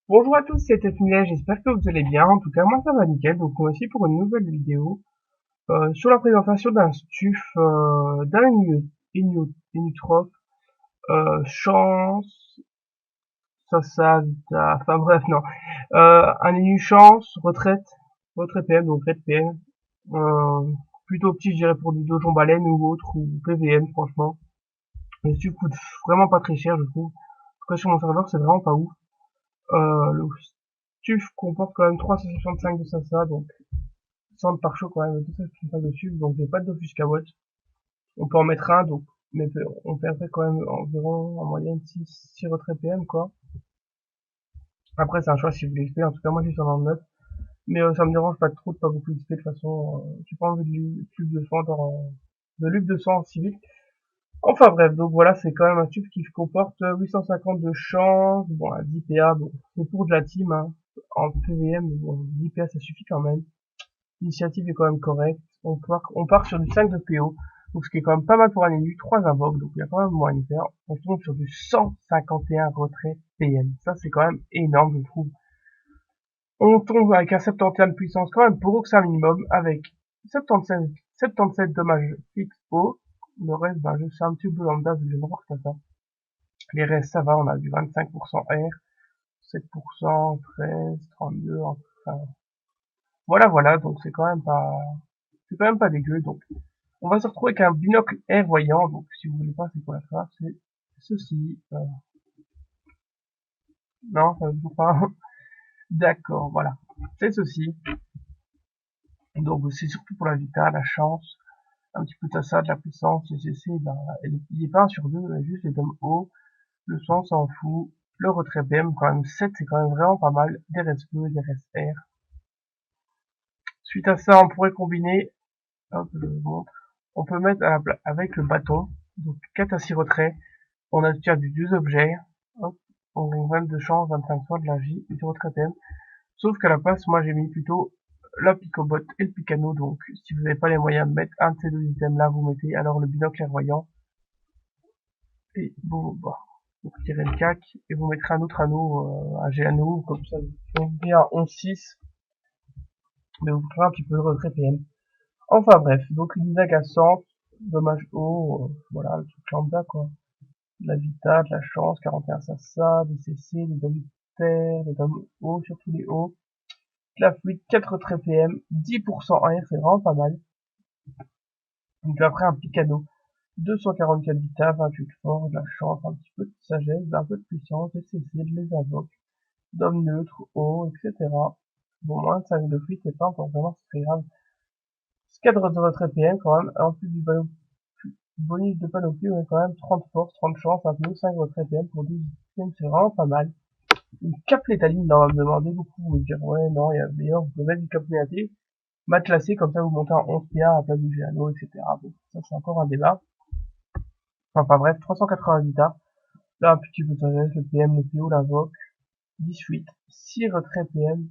Bonjour à tous, c'est Tefmila, j'espère que vous allez bien. En tout cas, moi ça va nickel. Donc moi aussi pour une nouvelle vidéo sur la présentation d'un stuf d'un Inutroph, chance, vita, enfin bref non, un Inu chance, retrait PM, donc red PM, plutôt petit je dirais pour du Dojon Baleine ou autre, ou PVM franchement. Le stuf coûte vraiment pas très cher je trouve. En tout cas sur mon serveur c'est vraiment pas ouf. Le stuf comporte quand même 365 de Sasa, donc 100 par chaud quand même, 265 de stuf, donc j'ai pas d'offusca watt. On peut en mettre un, donc, mais on perdrait quand même environ en moyenne 6 retraits PM quoi. Après c'est un choix si vous voulez XP, en tout cas moi j'ai 129, mais ça me dérange pas trop de pas beaucoup XP de toute façon, j'ai pas envie de Luc 200 de Luc 200 en civil. Enfin bref, donc voilà, c'est quand même un tube qui comporte 850 de chance, bon, à 10 PA, bon, c'est pour de la team, hein, en PVM, mais bon, 10 PA ça suffit quand même. L'initiative est quand même correcte, on part sur du 5 de PO, donc ce qui est quand même pas mal pour un élu, 3 invoques, donc il y a quand même moyen de faire. On tombe sur du 151 retrait PM, ça c'est quand même énorme je trouve. On tombe avec un 71 de puissance quand même pour que c'est un minimum, avec 77 dommages fixe haut. Le reste, ben, je sais un petit peu lambda vu que je ne vois que ça. Les restes, ça va, on a du 25% R, 7%, 13, 32, enfin, voilà, donc c'est quand même pas dégueu, donc. On va se retrouver avec un binocle air voyant, donc si vous voulez pas, c'est quoi la faire, c'est ceci, non, ça ne veut pas. D'accord, voilà. C'est ceci. Donc, c'est surtout pour la vita, la chance, un petit peu de ça, de la puissance, CCC, ben, il est pas 1 sur 2, juste les dômes hauts, le son s'en fout, le retrait BM, quand même 7, c'est quand même vraiment pas mal, des restes bleus, des restes R. Suite à ça, on pourrait combiner, hop, je vous montre, on peut mettre avec le bâton, donc 4 à 6 retraits, on a du 2 objets, hop, on a 22 chances, 25 fois de la J, et du retrait BM. Sauf qu'à la place, moi j'ai mis plutôt la picobot et le picano, donc si vous n'avez pas les moyens de mettre un de ces deux items là, vous mettez alors le binocle clairvoyant, et vous retirez le cac, et vous mettrez un autre anneau, un G-anneau, comme ça, vous mettez un 11-6, mais vous ferez un petit peu de retrait PM. Enfin bref, donc une dague à 100, dommage haut, voilà, le truc lambda quoi. De la vita, de la chance, 41 sasa, des CC, des dômes terre, des dômes hauts, surtout les hauts. De la fluide, 4 traits PM, 10% en air, c'est vraiment pas mal. Donc après un picano, 244 vita, 28 force, de la chance, un petit peu de sagesse, un peu de puissance, des CC, de les invoques, d'hommes neutres, hauts, etc. Bon, moins de 5 de fluide, c'est pas encore vraiment très grave. 4 de retrait PM quand même, en plus du bonus de panoplie, on a quand même 30 force, 30 chance, un peu 5 retrait PM pour 12 PM, c'est vraiment pas mal. Une cape létaline, on va me demander beaucoup, vous me dire, ouais, non, il y a meilleur, vous pouvez mettre du cap létaline, matelassé, comme ça vous montez en 11 PA à la place du Géano, etc. Bon, ça c'est encore un débat. Enfin bref, 380 vita. Là, un petit peu de sagesse, le PM, le PO, l'invoque. 18, 6 retraits PM.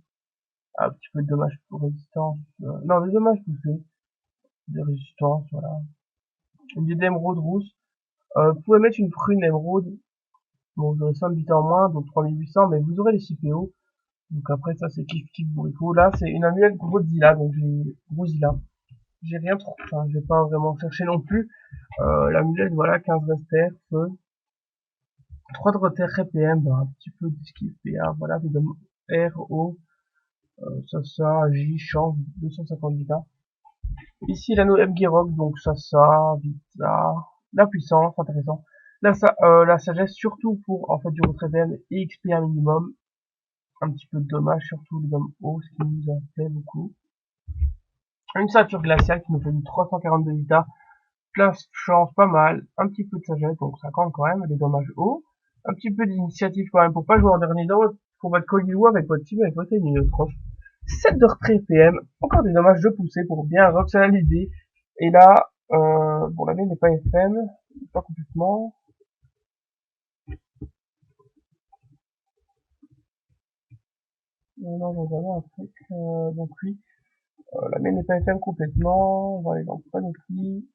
Un petit peu de dommage pour résistance. Non, le dommage poussé. De résistance, voilà. Une idée d'émeraude rousse. Vous pouvez mettre une prune émeraude. Bon, vous aurez 100 vita en moins, donc 3800, mais vous aurez les 6 PO. Donc après, ça c'est kiff kiff bourrico. Là, c'est une amulette Godzilla, donc j'ai Godzilla. J'ai rien trop, enfin, j'ai pas vraiment cherché non plus. L'amulette, voilà, 15 rester, feu. 3 de retrait PM, ben, un petit peu d'esquive PA, voilà, des dômes R, O, ça, J, chance, 250 vita. Ici, l'anneau Mgirok, donc ça, vita, la puissance, intéressant. La sagesse, surtout pour, en fait, du retrait PM et XP un minimum. Un petit peu de dommage, surtout les dômes O, ce qui nous a fait beaucoup. Une ceinture glaciale qui nous fait du 342 vita. Place, chance, pas mal. Un petit peu de sagesse, donc 50 quand même, des dommages hauts. Un petit peu d'initiative quand même pour pas jouer en dernier dans pour votre collier avec votre team, avec votre ennemi neutre. 7 de retrait PM, encore des dommages de poussée pour bien rationaliser. Et là, bon la mienne n'est pas FM, pas complètement. Non, j'en avais un truc, donc oui. La mienne n'est pas FM complètement. On va aller dans Panoply.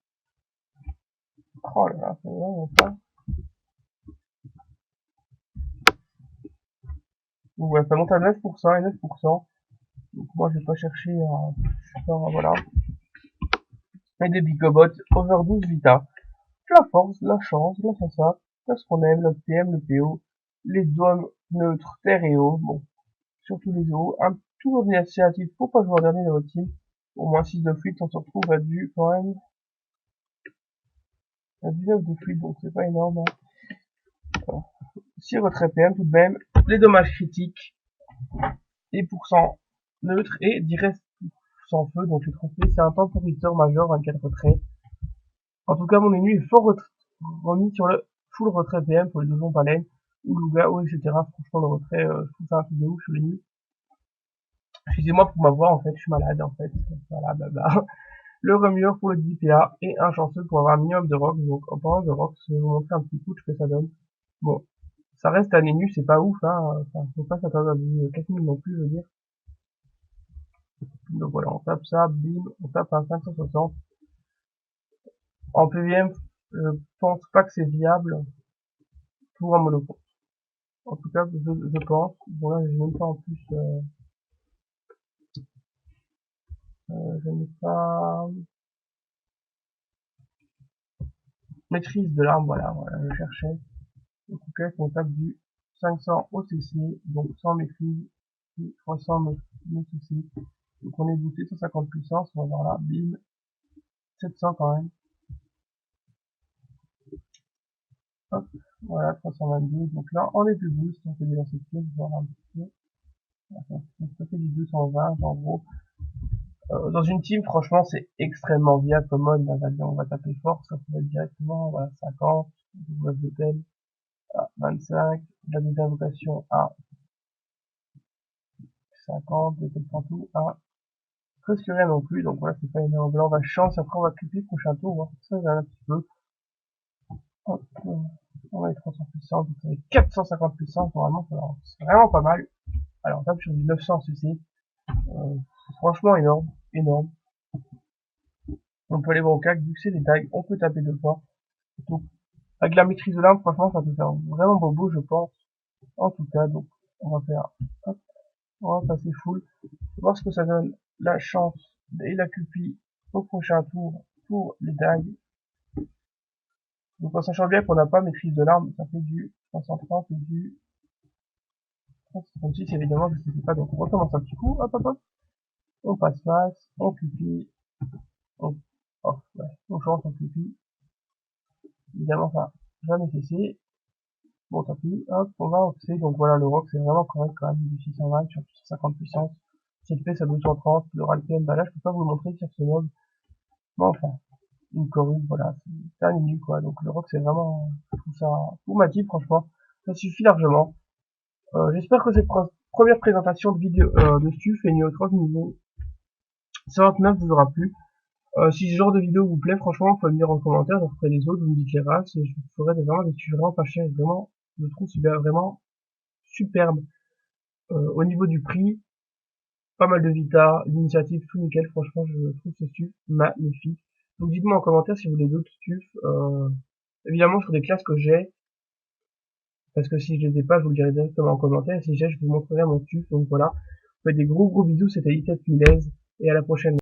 Oh là là, c'est vraiment ça. Donc ouais, ça monte à 9% et 9%. Donc moi je vais pas chercher à faire, voilà. Et des bigobots, over 12 vita. La force, la chance, l'assassin, parce qu'on aime, le PM, le PO, les dômes neutres, terre et eau, bon, surtout les eaux, toujours d'initiative pour pas jouer en dernier de votre team. Au moins 6 de fluide, on se retrouve à du, quand même, à 19 de fluide, donc c'est pas énorme, hein. 6 retrait PM tout de même, les dommages critiques, et pourcent neutre et 10 restes sans feu, donc les trophées, c'est un temporiteur majeur, 24 retraits. En tout cas, mon ennemi est fort remis sur le full retrait PM pour les donjons baleines, ou Louga, ou etc. Franchement, le retrait, je trouve ça un truc de ouf, je l'ai mis. Excusez-moi pour ma voix, en fait, je suis malade, en fait. Voilà, blabla. Le remueur pour le DPA, et un chanceux pour avoir un minimum de rock. Donc, en parlant de rock, je vais vous montrer un petit coup de ce que ça donne. Bon, ça reste un Nénu, c'est pas ouf, hein. Enfin, faut pas s'attendre à du 4000 non plus, je veux dire. Donc voilà, on tape ça, bim, on tape un 560. En PVM, je pense pas que c'est viable pour un monopole. En tout cas, je pense. Bon là, j'ai même pas en plus, je n'ai pas maîtrise de l'arme, voilà, je cherchais. Donc ok, on tape du 500 OCC, donc sans maîtrise, et 300 OCC. Donc on est booté 150 puissance, on va voir là, bim, 700 quand même. Hop, voilà, 322. Donc là, on est plus boost, on fait des lancers de pieds, voir un petit peu. Ça fait du 220 en gros. Dans une team, franchement, c'est extrêmement viable comme mode. Là, on va taper fort, ça peut être directement, voilà, 50, web de tel à 25, la deuxième invocation à 50, de tel pantou à presque rien non plus, donc voilà, c'est pas énorme. Là, on va chance, après on va cliquer prochain tour, voir ça, un petit peu. Hop, on va être 300 puissance, donc ça fait 450 puissance, normalement, c'est vraiment pas mal. Alors, on tape sur du 900 cc, franchement énorme, énorme. On peut aller voir au CAC, vu que c'est des tags, on peut taper deux fois. Donc, avec la maîtrise de l'arme, franchement, ça peut faire vraiment bobo, je pense. En tout cas, donc, on va faire, hop, on va passer full, voir ce que ça donne, la chance et la cupie au prochain tour pour les tags. Donc, en sachant bien qu'on n'a pas maîtrise de l'arme, ça fait du 330 et du 356, évidemment, je ne sais pas, donc on recommence un petit coup, hop, hop, hop, on passe face, on cupie, on, oh, ouais, on change, on cupie, évidemment, ça, jamais cessé. Bon, tant pis, hop, on va oxy, donc voilà, le rock c'est vraiment correct quand même, du 620 sur 50 puissance. Cette pièce à 230, le RALPM, bah là je peux pas vous le montrer sur ce mob. Bon, enfin, une corrue, voilà, c'est un nul quoi, donc le rock c'est vraiment, je trouve ça, pour ma team franchement, ça suffit largement. J'espère que cette première présentation de vidéo, de Stuf et Neo 3 niveau 59 vous aura plu. Si ce genre de vidéo vous plaît, franchement, vous pouvez me dire en commentaire, je ferai les autres, vous me dites les races, et je ferai vraiment des sujets vraiment pas chers, vraiment, je trouve c'est vraiment superbe. Au niveau du prix, pas mal de vita, l'initiative, tout nickel, franchement, je trouve ce stuff magnifique. Donc dites-moi en commentaire si vous voulez d'autres stuff, évidemment sur des classes que j'ai, parce que si je les ai pas, je vous le dirai directement en commentaire, et si j'ai, je vous montrerai mon stuff, donc voilà. Vous faites des gros bisous, c'était Itet Milez, et à la prochaine.